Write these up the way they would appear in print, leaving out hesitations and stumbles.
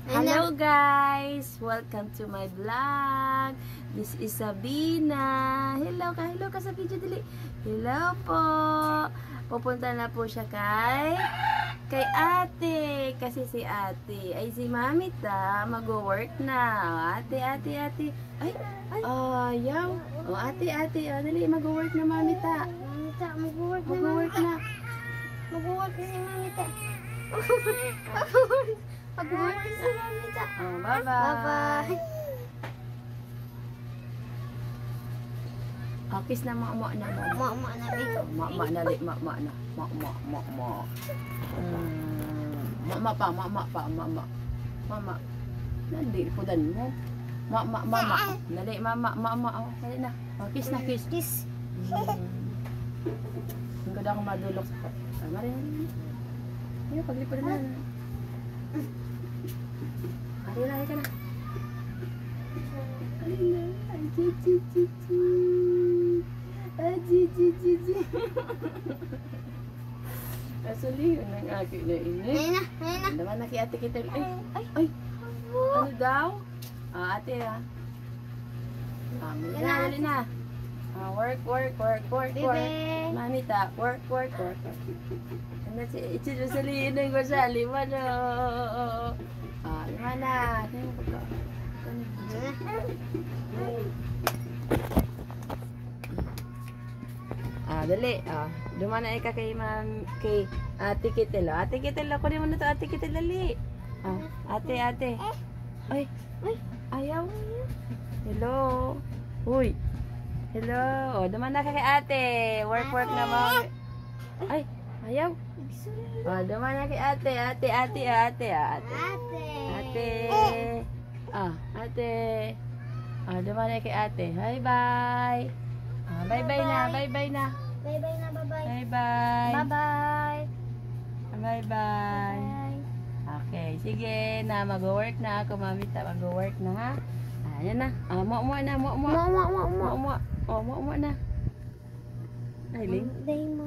Hello guys! Welcome to my vlog. This is Sabina. Hello ka sa video dili. Hello po. Pupunta na po siya kay ate. Kasi si ate ay si mami ta mag-work na. Ate. Ay, ayaw. O ate. O, dali mag-work na mami ta. Mami ta, mag-work na. Mag-work na si mami ta. Mag-work na si mami ta. Oh, bye-bye. Kiss na mama na mo. Mama na dito. Mama na. Mama. Nandi po dan mo. Mama. Dali mama. Oh, dali na. Kiss na. Kiss. Ang ganda akong madulok sa marin. Ayun, paglipod na. Ari ka na. Asali, yun ang aking nainit. Ayun na. Naman na kay ate kita. Ay. Ano daw? Ate dali na. Work. Manita, work. Ano si Ichiro saliin ng gusali mo no. Mana? Dali. Dumana ka kay Ate Kitel. Ate Kitel, ako din mo na to. Ate Kitel, dali. Ate. Ay. Ayaw. Hello. Uy. Hello. Dumana ka kay ate. Work na mo. Ay. Ayaw. Dumana kay ate. Ate. Dumana kay ate. Bye-bye. Bye-bye na. Bye-bye na, bye-bye. Bye-bye. Bye-bye. Bye-bye. Okay, sige na. Mag-work na ako, mamita. Mag-work na, ha? Ayan na. Mo na. Mo na. Ay, Ling. Mo.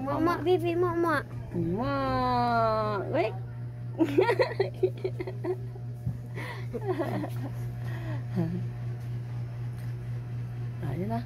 Mama, baby, mama. Wait. Ayan na.